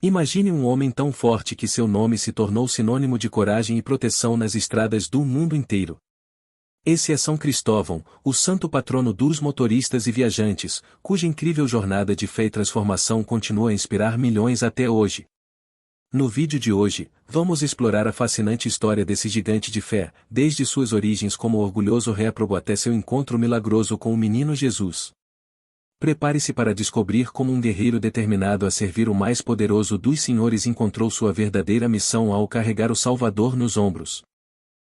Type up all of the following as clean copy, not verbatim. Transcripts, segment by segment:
Imagine um homem tão forte que seu nome se tornou sinônimo de coragem e proteção nas estradas do mundo inteiro. Esse é São Cristóvão, o santo patrono dos motoristas e viajantes, cuja incrível jornada de fé e transformação continua a inspirar milhões até hoje. No vídeo de hoje, vamos explorar a fascinante história desse gigante de fé, desde suas origens como orgulhoso réprobo até seu encontro milagroso com o menino Jesus. Prepare-se para descobrir como um guerreiro determinado a servir o mais poderoso dos senhores encontrou sua verdadeira missão ao carregar o Salvador nos ombros.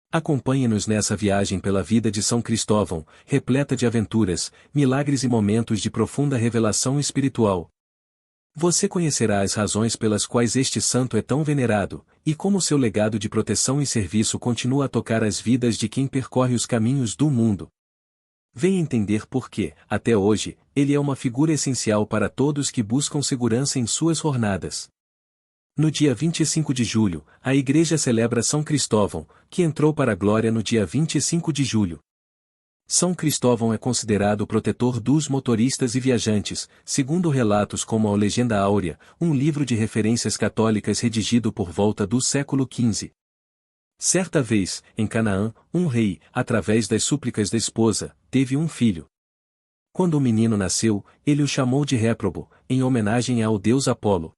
Acompanhe-nos nessa viagem pela vida de São Cristóvão, repleta de aventuras, milagres e momentos de profunda revelação espiritual. Você conhecerá as razões pelas quais este santo é tão venerado, e como seu legado de proteção e serviço continua a tocar as vidas de quem percorre os caminhos do mundo. Venha entender por que, até hoje, ele é uma figura essencial para todos que buscam segurança em suas jornadas. No dia 25 de julho, a Igreja celebra São Cristóvão, que entrou para a glória no dia 25 de julho. São Cristóvão é considerado o protetor dos motoristas e viajantes, segundo relatos como a Legenda Áurea, um livro de referências católicas redigido por volta do século XV. Certa vez, em Canaã, um rei, através das súplicas da esposa, teve um filho. Quando o menino nasceu, ele o chamou de Réprobo, em homenagem ao deus Apolo.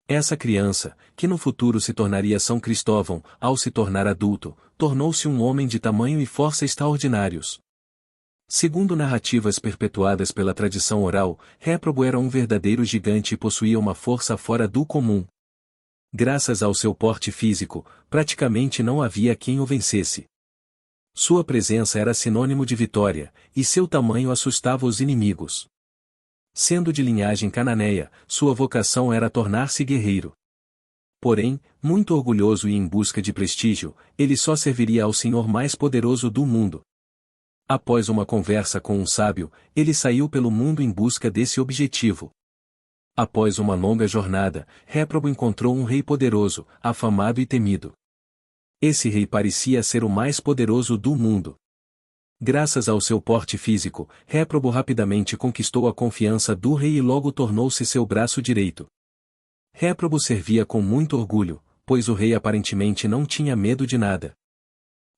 Essa criança, que no futuro se tornaria São Cristóvão, ao se tornar adulto, tornou-se um homem de tamanho e força extraordinários. Segundo narrativas perpetuadas pela tradição oral, Réprobo era um verdadeiro gigante e possuía uma força fora do comum. Graças ao seu porte físico, praticamente não havia quem o vencesse. Sua presença era sinônimo de vitória, e seu tamanho assustava os inimigos. Sendo de linhagem cananeia, sua vocação era tornar-se guerreiro. Porém, muito orgulhoso e em busca de prestígio, ele só serviria ao Senhor mais poderoso do mundo. Após uma conversa com um sábio, ele saiu pelo mundo em busca desse objetivo. Após uma longa jornada, Réprobo encontrou um rei poderoso, afamado e temido. Esse rei parecia ser o mais poderoso do mundo. Graças ao seu porte físico, Réprobo rapidamente conquistou a confiança do rei e logo tornou-se seu braço direito. Réprobo servia com muito orgulho, pois o rei aparentemente não tinha medo de nada.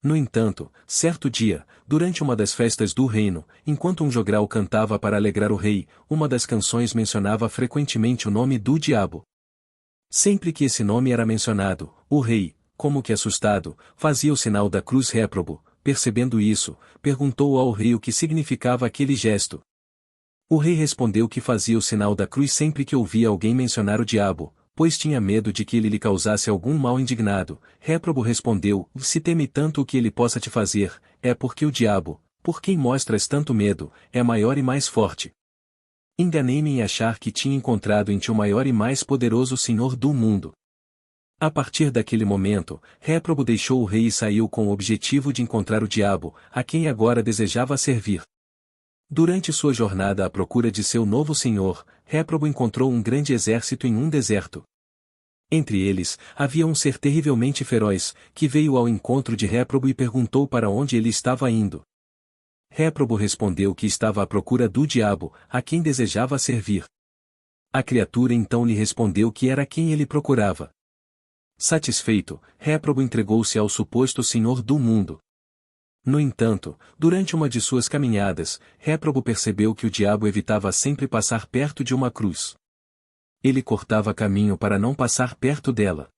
No entanto, certo dia, durante uma das festas do reino, enquanto um jogral cantava para alegrar o rei, uma das canções mencionava frequentemente o nome do diabo. Sempre que esse nome era mencionado, o rei, como que assustado, fazia o sinal da cruz. Réprobo, percebendo isso, perguntou ao rei o que significava aquele gesto. O rei respondeu que fazia o sinal da cruz sempre que ouvia alguém mencionar o diabo, pois tinha medo de que ele lhe causasse algum mal. Indignado, Réprobo respondeu: se teme tanto o que ele possa te fazer, é porque o diabo, por quem mostras tanto medo, é maior e mais forte. Enganei-me em achar que tinha encontrado em ti o maior e mais poderoso Senhor do mundo. A partir daquele momento, Réprobo deixou o rei e saiu com o objetivo de encontrar o diabo, a quem agora desejava servir. Durante sua jornada à procura de seu novo senhor, Réprobo encontrou um grande exército em um deserto. Entre eles, havia um ser terrivelmente feroz, que veio ao encontro de Réprobo e perguntou para onde ele estava indo. Réprobo respondeu que estava à procura do diabo, a quem desejava servir. A criatura então lhe respondeu que era quem ele procurava. Satisfeito, Réprobo entregou-se ao suposto senhor do mundo. No entanto, durante uma de suas caminhadas, Réprobo percebeu que o diabo evitava sempre passar perto de uma cruz. Ele cortava caminho para não passar perto dela.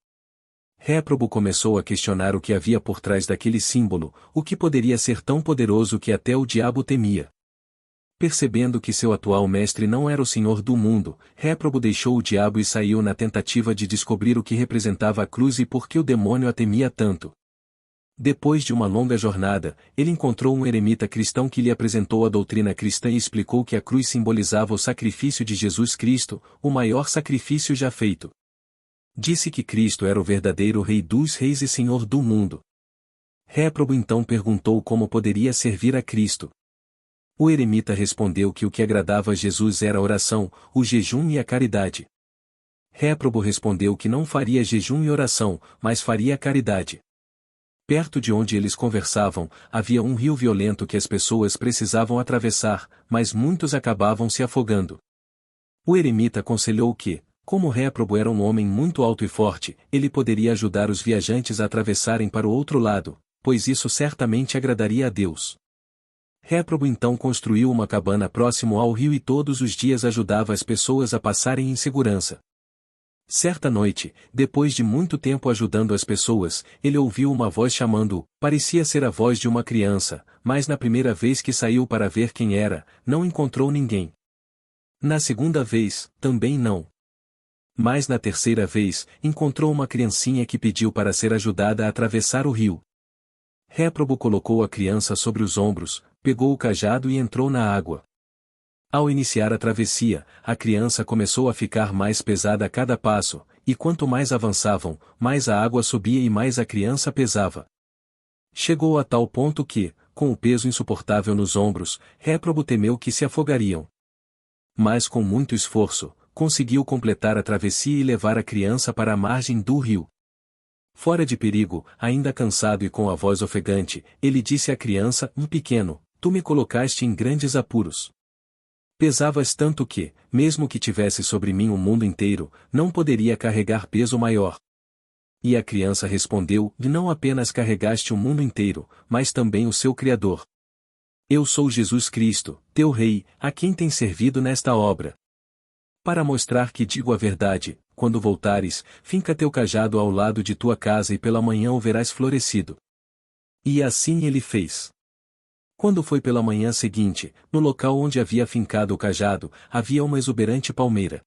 Réprobo começou a questionar o que havia por trás daquele símbolo, o que poderia ser tão poderoso que até o diabo temia. Percebendo que seu atual mestre não era o Senhor do mundo, Réprobo deixou o diabo e saiu na tentativa de descobrir o que representava a cruz e por que o demônio a temia tanto. Depois de uma longa jornada, ele encontrou um eremita cristão que lhe apresentou a doutrina cristã e explicou que a cruz simbolizava o sacrifício de Jesus Cristo, o maior sacrifício já feito. Disse que Cristo era o verdadeiro Rei dos Reis e Senhor do mundo. Réprobo então perguntou como poderia servir a Cristo. O eremita respondeu que o que agradava a Jesus era a oração, o jejum e a caridade. Réprobo respondeu que não faria jejum e oração, mas faria caridade. Perto de onde eles conversavam, havia um rio violento que as pessoas precisavam atravessar, mas muitos acabavam se afogando. O eremita aconselhou que, Como Réprobo era um homem muito alto e forte, ele poderia ajudar os viajantes a atravessarem para o outro lado, pois isso certamente agradaria a Deus. Réprobo então construiu uma cabana próximo ao rio e todos os dias ajudava as pessoas a passarem em segurança. Certa noite, depois de muito tempo ajudando as pessoas, ele ouviu uma voz chamando-o. Parecia ser a voz de uma criança, mas na primeira vez que saiu para ver quem era, não encontrou ninguém. Na segunda vez, também não. Mas na terceira vez, encontrou uma criancinha que pediu para ser ajudada a atravessar o rio. Réprobo colocou a criança sobre os ombros, pegou o cajado e entrou na água. Ao iniciar a travessia, a criança começou a ficar mais pesada a cada passo, e quanto mais avançavam, mais a água subia e mais a criança pesava. Chegou a tal ponto que, com o peso insuportável nos ombros, Réprobo temeu que se afogariam. Mas com muito esforço, conseguiu completar a travessia e levar a criança para a margem do rio. Fora de perigo, ainda cansado e com a voz ofegante, ele disse à criança: pequeno, tu me colocaste em grandes apuros. Pesavas tanto que, mesmo que tivesse sobre mim o mundo inteiro, não poderia carregar peso maior. E a criança respondeu: não apenas carregaste o mundo inteiro, mas também o seu Criador. Eu sou Jesus Cristo, teu Rei, a quem tens servido nesta obra. Para mostrar que digo a verdade, quando voltares, finca teu cajado ao lado de tua casa e pela manhã o verás florescido. E assim ele fez. Quando foi pela manhã seguinte, no local onde havia fincado o cajado, havia uma exuberante palmeira.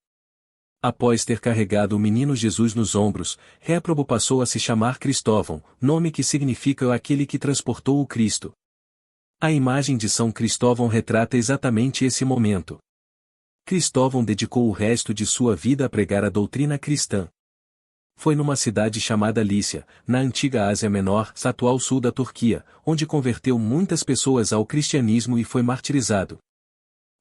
Após ter carregado o menino Jesus nos ombros, Réprobo passou a se chamar Cristóvão, nome que significa aquele que transportou o Cristo. A imagem de São Cristóvão retrata exatamente esse momento. Cristóvão dedicou o resto de sua vida a pregar a doutrina cristã. Foi numa cidade chamada Lícia, na antiga Ásia Menor, atual sul da Turquia, onde converteu muitas pessoas ao cristianismo e foi martirizado.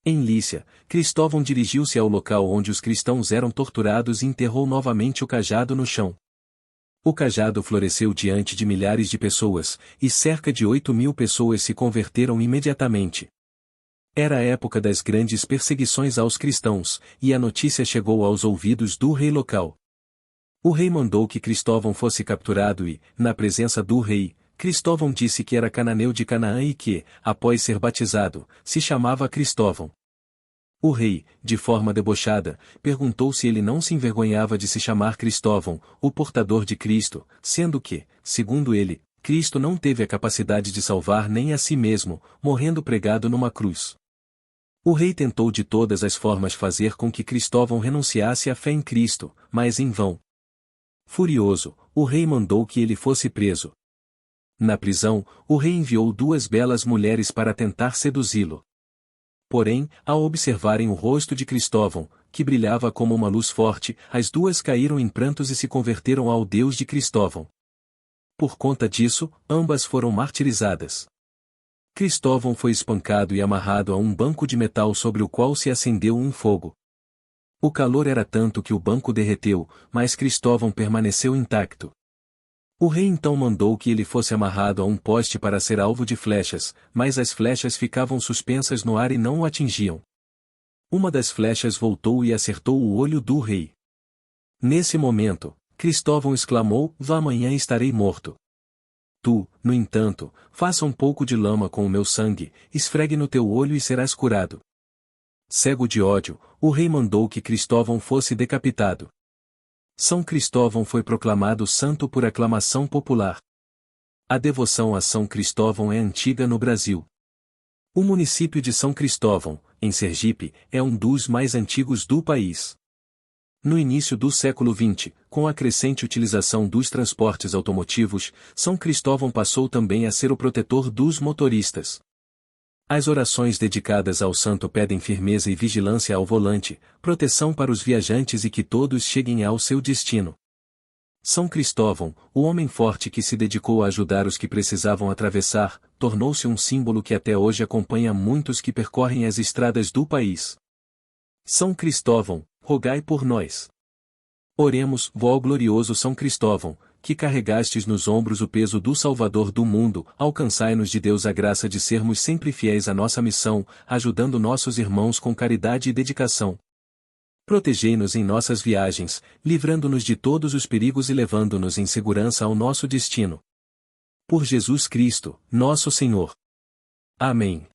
Em Lícia, Cristóvão dirigiu-se ao local onde os cristãos eram torturados e enterrou novamente o cajado no chão. O cajado floresceu diante de milhares de pessoas, e cerca de 8.000 pessoas se converteram imediatamente. Era a época das grandes perseguições aos cristãos, e a notícia chegou aos ouvidos do rei local. O rei mandou que Cristóvão fosse capturado e, na presença do rei, Cristóvão disse que era cananeu de Canaã e que, após ser batizado, se chamava Cristóvão. O rei, de forma debochada, perguntou se ele não se envergonhava de se chamar Cristóvão, o portador de Cristo, sendo que, segundo ele, Cristo não teve a capacidade de salvar nem a si mesmo, morrendo pregado numa cruz. O rei tentou de todas as formas fazer com que Cristóvão renunciasse à fé em Cristo, mas em vão. Furioso, o rei mandou que ele fosse preso. Na prisão, o rei enviou 2 belas mulheres para tentar seduzi-lo. Porém, ao observarem o rosto de Cristóvão, que brilhava como uma luz forte, as 2 caíram em prantos e se converteram ao Deus de Cristóvão. Por conta disso, ambas foram martirizadas. Cristóvão foi espancado e amarrado a um banco de metal sobre o qual se acendeu um fogo. O calor era tanto que o banco derreteu, mas Cristóvão permaneceu intacto. O rei então mandou que ele fosse amarrado a um poste para ser alvo de flechas, mas as flechas ficavam suspensas no ar e não o atingiam. Uma das flechas voltou e acertou o olho do rei. Nesse momento, Cristóvão exclamou: amanhã estarei morto. Tu, no entanto, faça um pouco de lama com o meu sangue, esfregue no teu olho e serás curado. Cego de ódio, o rei mandou que Cristóvão fosse decapitado. São Cristóvão foi proclamado santo por aclamação popular. A devoção a São Cristóvão é antiga no Brasil. O município de São Cristóvão, em Sergipe, é um dos mais antigos do país. No início do século XX, com a crescente utilização dos transportes automotivos, São Cristóvão passou também a ser o protetor dos motoristas. As orações dedicadas ao santo pedem firmeza e vigilância ao volante, proteção para os viajantes e que todos cheguem ao seu destino. São Cristóvão, o homem forte que se dedicou a ajudar os que precisavam atravessar, tornou-se um símbolo que até hoje acompanha muitos que percorrem as estradas do país. São Cristóvão, rogai por nós. Oremos, ó glorioso São Cristóvão, que carregastes nos ombros o peso do Salvador do mundo, alcançai-nos de Deus a graça de sermos sempre fiéis à nossa missão, ajudando nossos irmãos com caridade e dedicação. Protegei-nos em nossas viagens, livrando-nos de todos os perigos e levando-nos em segurança ao nosso destino. Por Jesus Cristo, nosso Senhor. Amém.